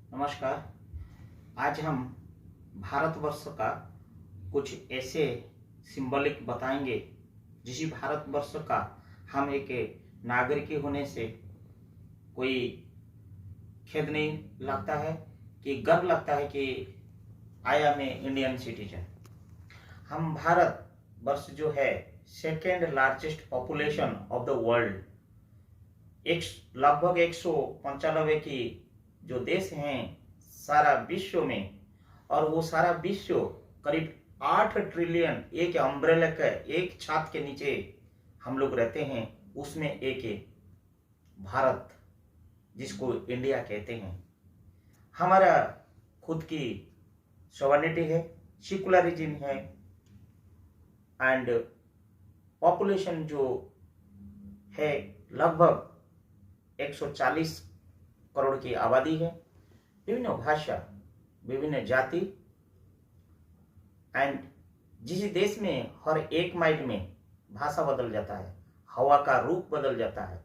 नमस्कार। आज हम भारतवर्ष का कुछ ऐसे सिंबलिक बताएंगे जिस भारतवर्ष का हम एक नागरिक होने से कोई खेद नहीं लगता है कि गर्व लगता है कि I am a Indian citizen. हम भारत वर्ष जो है second largest population of the world, एक लगभग 195 की जो देश हैं सारा विश्व में, और वो सारा विश्व करीब 8 ट्रिलियन एक अम्ब्रेला के एक छत के नीचे हम लोग रहते हैं, उसमें एक भारत जिसको इंडिया कहते हैं। हमारा खुद की सॉवरेनिटी है, सेकुलरिज्म है, एंड पॉपुलेशन जो है लगभग 140 करोड़ की आबादी है। विभिन्न भाषा, विभिन्न जाति, एंड जिस देश में हर 1 माइल में भाषा बदल जाता है, हवा का रूप बदल जाता है,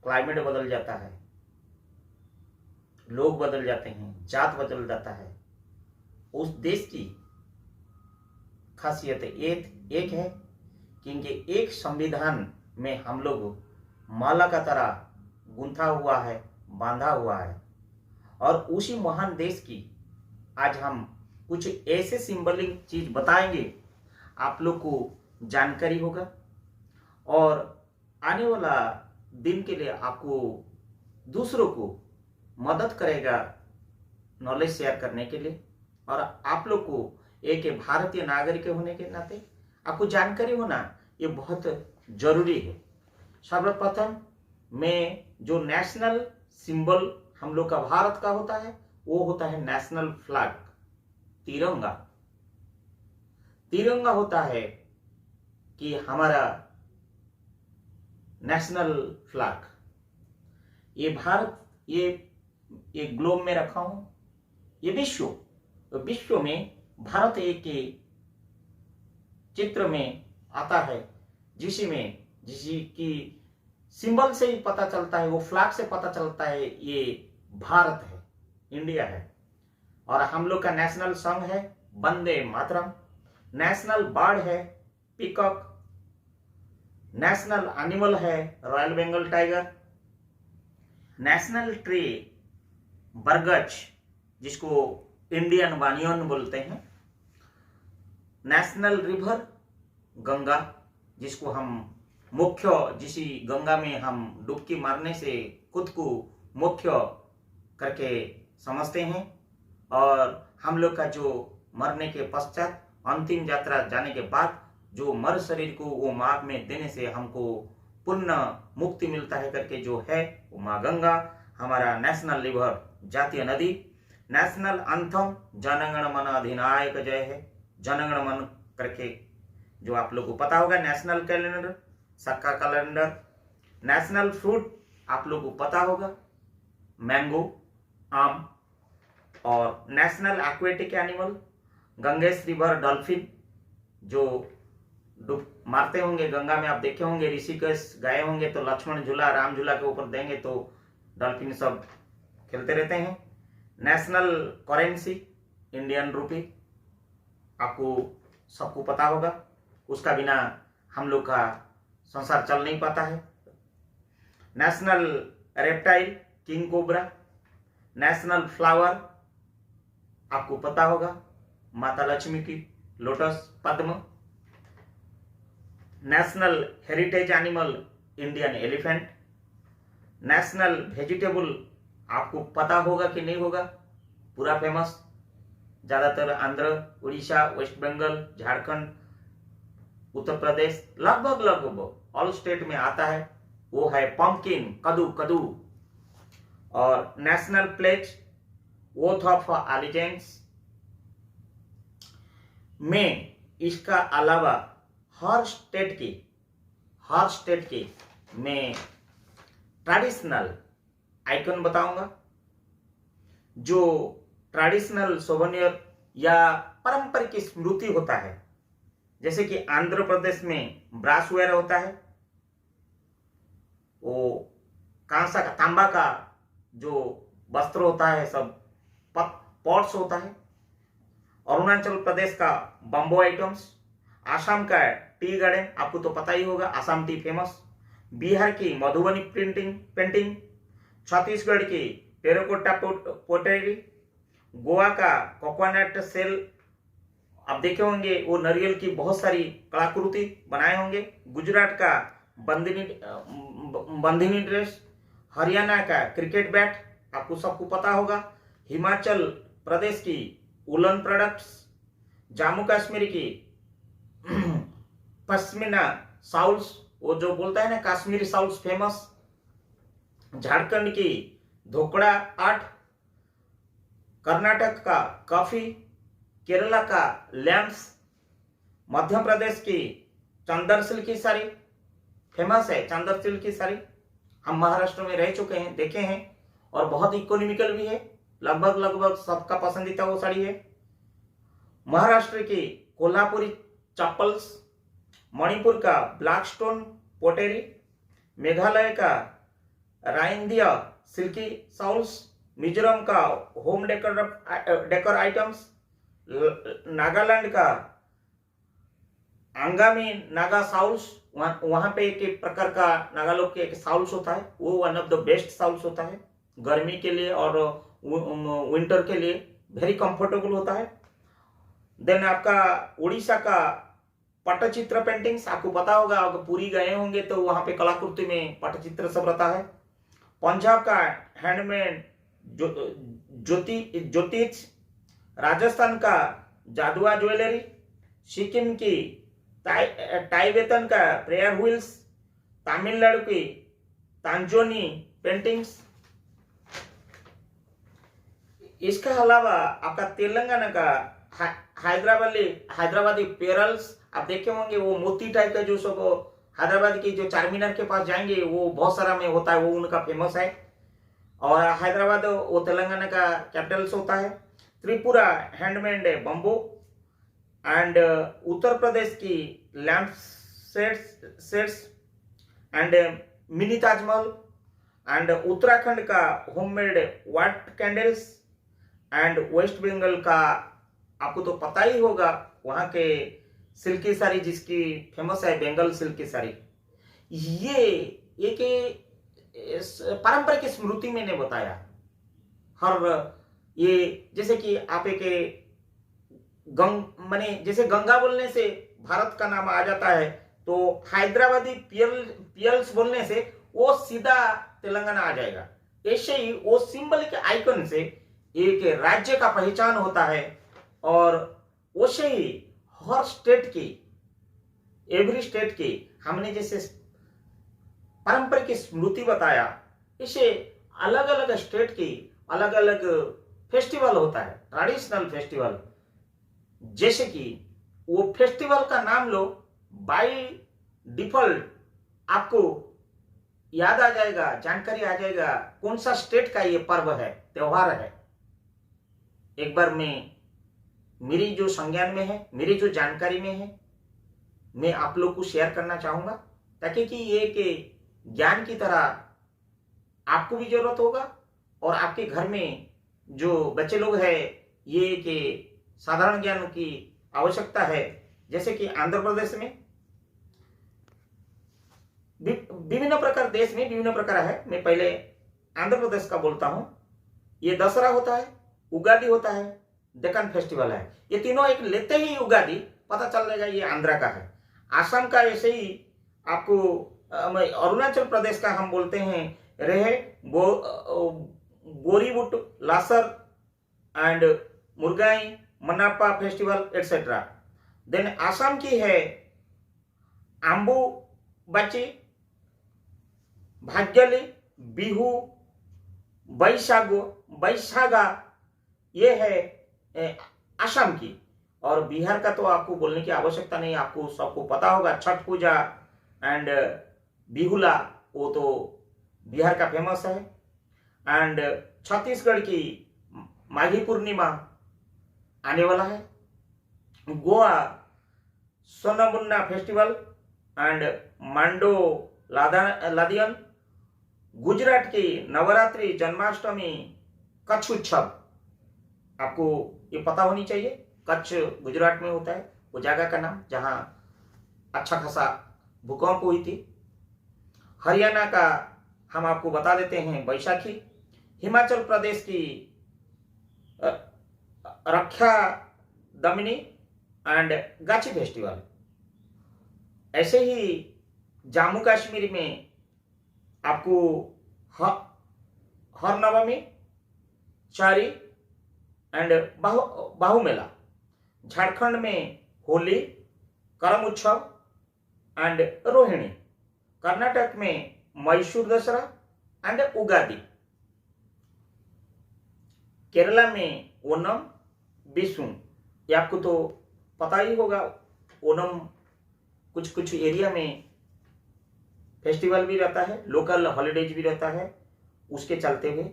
क्लाइमेट बदल जाता है, लोग बदल जाते हैं, जात बदल जाता है, उस देश की खासियत एक है क्योंकि एक संविधान में हम लोग माला का तरह गूंथा हुआ है, बांधा हुआ है। और उसी महान देश की आज हम कुछ ऐसे सिंबलिक चीज बताएंगे, आप लोग को जानकारी होगा और आने वाला दिन के लिए आपको दूसरों को मदद करेगा नॉलेज शेयर करने के लिए। और आप लोग को एक भारतीय नागरिक होने के नाते आपको जानकारी होना ये बहुत जरूरी है। सर्वप्रथम में जो नेशनल सिंबल हम लोग का भारत का होता है वो होता है नेशनल फ्लैग, तिरंगा। तिरंगा होता है कि हमारा नेशनल फ्लैग। ये भारत, ये ग्लोब में रखा हूं, ये विश्व में भारत एक चित्र में आता है जिसकी सिंबल से ही पता चलता है, वो फ्लैग से पता चलता है ये भारत है, इंडिया है। और हम लोग का नेशनल सॉन्ग है वंदे मातरम, नेशनल बर्ड है पीकॉक, नेशनल एनिमल है royal Bengal tiger, national tree बरगद जिसको इंडियन बानियन बोलते हैं, नेशनल रिवर गंगा जिसको हम जिसी गंगा में हम डुबकी मारने से खुद को मुख्य करके समझते हैं। और हम लोग का जो मरने के पश्चात अंतिम यात्रा जाने के बाद जो मर शरीर को वो माँ में देने से हमको पुण्य मुक्ति मिलता है करके जो है वो माँ गंगा हमारा नेशनल रिवर, जातीय नदी। नेशनल एंथम जनगण मन अधिनायक जय है, जनगण मन करके जो आप लोग को पता होगा। नेशनल कैलेंडर, सक्का कैलेंडर। नेशनल फ्रूट आप लोग को पता होगा, मैंगो, आम। और national aquatic animal Ganges river dolphin, जो डूब मारते होंगे गंगा में, आप देखे होंगे ऋषिकेश गए होंगे तो लक्ष्मण झूला राम झूला के ऊपर देंगे तो डॉल्फिन सब खेलते रहते हैं। नेशनल करेंसी इंडियन रूपी, आपको सबको पता होगा, उसका बिना हम लोग का संसार चल नहीं पाता है। National reptile king cobra. National flower आपको पता होगा माता लक्ष्मी की लोटस पद्म। National heritage animal Indian elephant. National vegetable आपको पता होगा कि नहीं होगा, पूरा फेमस, ज्यादातर आंध्र, उड़ीसा, वेस्ट बंगाल, झारखंड, उत्तर प्रदेश, लगभग ऑल स्टेट में आता है, वो है पंपकिन, कद्दू। और national pledge oath of allegiance में इसका अलावा हर स्टेट की मैं ट्रेडिशनल आइकन बताऊंगा, जो ट्रेडिशनल सोवेनियर या पारंपरिक स्मृति होता है। जैसे कि आंध्र प्रदेश में ब्रासवेयर होता है, वो कांसा का, तांबा का जो वस्त्र होता है, सब पॉट्स होता है। अरुणाचल प्रदेश का बम्बो आइटम्स, आसाम का टी गार्डन, आपको तो पता ही होगा, आसाम टी फेमस, बिहार की मधुबनी पेंटिंग, छत्तीसगढ़ की टेराकोटा पोटरी, गोवा का कोकोनट सेल, आप देखे होंगे वो नारियल की बहुत सारी कलाकृति बनाए होंगे, गुजरात का बंदिनी ड्रेस, हरियाणा का क्रिकेट बैट, आपको सबको पता होगा, हिमाचल प्रदेश की वुलन प्रोडक्ट्स, जम्मू कश्मीर की पश्मीना साउल्स, वो जो बोलता है ना कश्मीरी साउल्स फेमस, झारखंड की ढोकड़ा आर्ट, कर्नाटक का कॉफी, केरला का लैम्प्स, मध्य प्रदेश की चंदर सिल्क की साड़ी फेमस है, चंदर सिल्क की साड़ी हम महाराष्ट्र में रह चुके हैं, देखे हैं, और बहुत इकोनॉमिकल भी है, लगभग सबका पसंदीदा वो साड़ी है। महाराष्ट्र की कोल्हापुरी चप्पल्स, मणिपुर का ब्लैक स्टोन पोटेरी, मेघालय का राइंदिया सिल्की साउल्स, मिजोरम का होम डेकोर आइटम्स, नागालैंड का आंगामी नागा साउल्स, वहां पे एक प्रकार का नागालोग के एक साउल्स होता है, वो one of the best souls होता है, गर्मी के लिए और विंटर के लिए वेरी कंफर्टेबल होता है। देन आपका उड़ीसा का पट्टचित्र पेंटिंग्स, आपको पता होगा, अगर पूरी गए होंगे तो वहां पे कलाकृति में पट्टचित्र सब रहता है। पंजाब का हैंडमेड ज्योतिष, राजस्थान का जादुआ ज्वेलरी, सिक्किम की टाइबेतन का प्रेयर व्हील्स, तमिलनाडु की तांजोनी पेंटिंग्स, इसके अलावा आपका तेलंगाना का हैदराबादी पेरल्स, आप देखे होंगे वो मोती टाइप का जो सब हैदराबाद की जो चार मीनार के पास जाएंगे वो बहुत सारा में होता है, वो उनका फेमस है। और हैदराबाद वो तेलंगाना का कैपिटल्स होता है। Tripura handmade bamboo and Uttar Pradesh की lamp sets and mini Taj Mahal and Uttarakhand का होममेड वाट कैंडल्स एंड वेस्ट बंगाल का आपको तो पता ही होगा वहां के सिल्की साड़ी जिसकी फेमस है बंगाल सिल्की साड़ी। ये एक पारंपरिक स्मृति मैंने बताया। हर ये जैसे कि आप एक माने जैसे गंगा बोलने से भारत का नाम आ जाता है, तो हैदराबादी पियल्स बोलने से वो सीधा तेलंगाना आ जाएगा। ऐसे ही वो सिंबल के आइकन से एक राज्य का पहचान होता है। और वैसे ही हर स्टेट की, एवरी स्टेट की हमने जैसे पारंपरिक स्मृति बताया, इसे अलग अलग स्टेट की अलग अलग फेस्टिवल होता है, ट्रेडिशनल फेस्टिवल। जैसे कि वो फेस्टिवल का नाम लो, बाय डिफॉल्ट आपको याद आ जाएगा, जानकारी आ जाएगा कौन सा स्टेट का ये पर्व है, त्योहार है। एक बार मेरी जो संज्ञान में है, मेरी जो जानकारी में है, मैं आप लोग को शेयर करना चाहूंगा, ताकि कि ये एक ज्ञान की तरह आपको भी जरूरत होगा और आपके घर में जो बच्चे लोग हैं, ये के साधारण ज्ञान की आवश्यकता है। जैसे कि आंध्र प्रदेश में विभिन्न प्रकार, देश में विभिन्न प्रकार है, मैं पहले आंध्र प्रदेश का बोलता हूं। ये दशहरा होता है, उगादी होता है, डेक्कन फेस्टिवल है। ये तीनों एक लेते ही उगादी पता चल जाएगा ये आंध्रा का है। आसाम का ऐसे ही आपको अरुणाचल प्रदेश का हम बोलते हैं रेहे बोरीबुट लासर एंड मुरगाई मनापा फेस्टिवल एटसेट्रा। देन आसाम की है आम्बू बची, भाग्यली, बिहू, बैसागा, ये है आसाम की। और बिहार का तो आपको बोलने की आवश्यकता नहीं, आपको सबको पता होगा, छठ पूजा एंड बिहुला, वो तो बिहार का फेमस है। एंड छत्तीसगढ़ की माघी पूर्णिमा आने वाला है। गोवा सोनामुन्ना फेस्टिवल एंड मांडो लादियन। गुजरात की नवरात्रि, जन्माष्टमी कच्छ उत्सव, आपको ये पता होनी चाहिए। कच्छ गुजरात में होता है वो जगह का नाम, जहां अच्छा खासा भूकंप हुई थी। हरियाणा का हम आपको बता देते हैं बैसाखी। हिमाचल प्रदेश की रक्षा दमनी एंड गाची फेस्टिवल। ऐसे ही जम्मू कश्मीर में आपको हर नवमी, चारी एंड बाहु मेला। झारखंड में होली, करम उत्सव एंड रोहिणी। कर्नाटक में मैसूर दशहरा एंड उगादी। केरला में ओनम, बिशु। ये आपको तो पता ही होगा। ओनम कुछ कुछ एरिया में फेस्टिवल भी रहता है, लोकल हॉलीडेज भी रहता है उसके चलते हुए।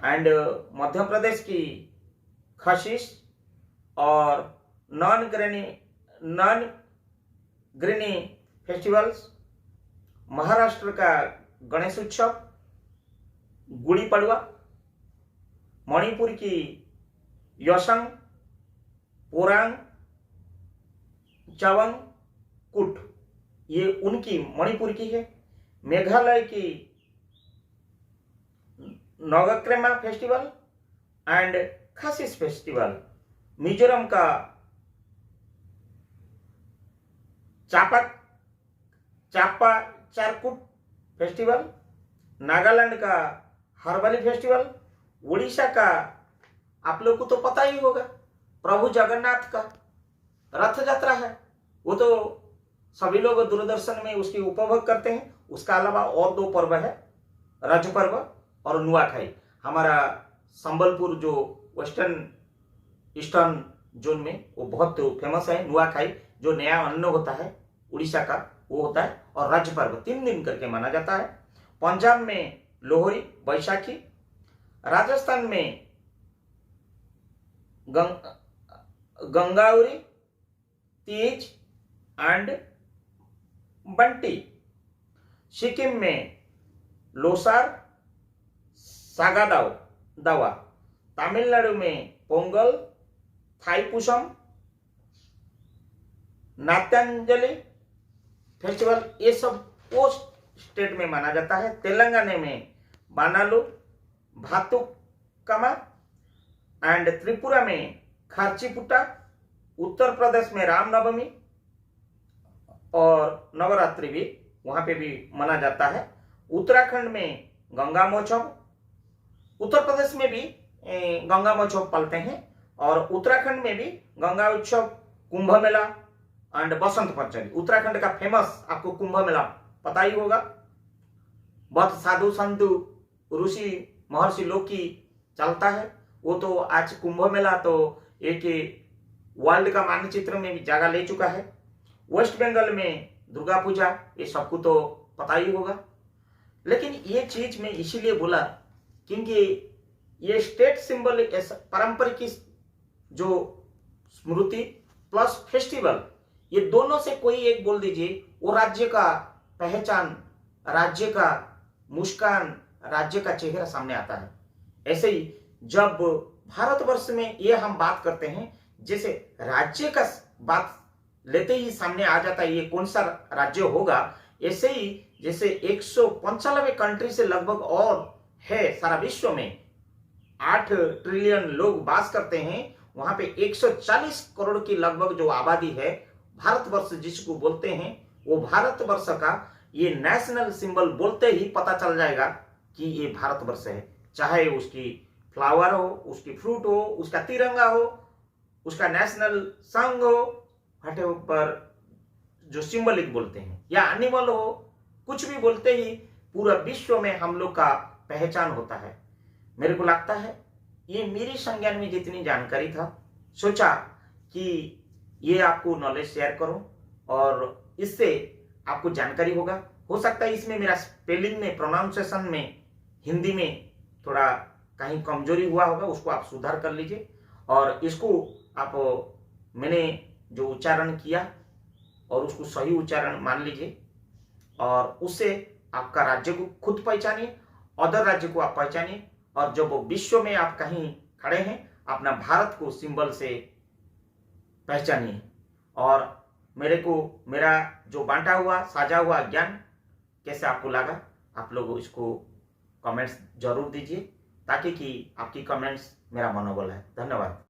एंड मध्य प्रदेश की खशीश और नॉन ग्रेनी फेस्टिवल्स। महाराष्ट्र का गणेश उत्सव, गुड़ी पड़वा। मणिपुर की योसंग, पोरांग, चवंग, कुट, ये उनकी मणिपुर की है। मेघालय की नौगक्रेमा फेस्टिवल एंड खासिस फेस्टिवल। मिजोरम का चापा चारकुट फेस्टिवल। नागालैंड का हरबली फेस्टिवल। उड़ीसा का आप लोग को तो पता ही होगा, प्रभु जगन्नाथ का रथ यात्रा है। वो तो सभी लोग दूरदर्शन में उसकी उपभोग करते हैं। उसका अलावा और दो पर्व है, रज पर्व और नुआखाई। हमारा संबलपुर जो वेस्टर्न ईस्टर्न जोन में वो बहुत फेमस है। नुआखाई जो नया अन्न होता है उड़ीसा का, वो होता है। और रज पर्व 3 दिन करके माना जाता है। पंजाब में लोहरी, बैसाखी। राजस्थान में गंगावरी, तीज एंड बंटी। सिक्किम में लोसार, सागादावा। तमिलनाडु में पोंगल, थाईपुसम, नाट्यांजलि फेस्टिवल। ये सब पोस्ट स्टेट में माना जाता है। तेलंगाना में बानालू, भातुकमा एंड त्रिपुरा में खार्चीपुटा। उत्तर प्रदेश में रामनवमी और नवरात्रि भी वहां पे भी मना जाता है। उत्तराखंड में गंगा महोत्सव। उत्तर प्रदेश में भी गंगा महोत्सव पालते हैं। और उत्तराखंड में भी गंगा उत्सव, कुंभ मेला एंड बसंत पंचमी। उत्तराखंड का फेमस आपको कुंभ मेला पता ही होगा। बहुत साधु संतु ऋषि महर्षि लोग की चलता है वो। तो आज कुंभ मेला तो एक वर्ल्ड का मानचित्र में भी जगह ले चुका है। वेस्ट बंगाल में दुर्गा पूजा, ये सबको तो पता ही होगा। लेकिन ये चीज मैं इसीलिए बोला क्योंकि ये स्टेट सिंबल, पारंपरिक जो स्मृति प्लस फेस्टिवल, ये दोनों से कोई एक बोल दीजिए, वो राज्य का पहचान, राज्य का मुस्कान, राज्य का चेहरा सामने आता है। ऐसे ही जब भारतवर्ष में ये हम बात करते हैं, जैसे राज्य का बात लेते ही सामने आ जाता है ये कौन सा राज्य होगा। ऐसे ही जैसे 195 कंट्री से लगभग और है सारा विश्व में, 8 ट्रिलियन लोग वास करते हैं। वहां पे 140 करोड़ की लगभग जो आबादी है, भारतवर्ष जिसको बोलते हैं, वो भारतवर्ष का ये नेशनल सिंबल बोलते ही पता चल जाएगा कि ये भारतवर्ष है। चाहे उसकी फ्लावर हो, उसकी फ्रूट हो, उसका तिरंगा हो, उसका नेशनल सॉन्ग हो, हटे पर जो सिंबलिक बोलते हैं, या एनिमल हो, कुछ भी बोलते ही पूरा विश्व में हम लोग का पहचान होता है। मेरे को लगता है ये मेरी संज्ञान में जितनी जानकारी था, सोचा कि ये आपको नॉलेज शेयर करूं और इससे आपको जानकारी होगा। हो सकता है इसमें मेरा स्पेलिंग में, प्रोनाउंसिएशन में, हिंदी में थोड़ा कहीं कमजोरी हुआ होगा, उसको आप सुधार कर लीजिए। और इसको आप, मैंने जो उच्चारण किया और उसको सही उच्चारण मान लीजिए, और उससे आपका राज्य को खुद पहचानिए, अदर राज्य को आप पहचानिए, और जब वो विश्व में आप कहीं खड़े हैं, अपना भारत को सिंबल से पहचानिए। और मेरा जो बांटा हुआ साझा हुआ ज्ञान कैसे आपको लगा, आप लोग इसको कमेंट्स जरूर दीजिए, ताकि कि आपकी कमेंट्स मेरा मनोबल है। धन्यवाद।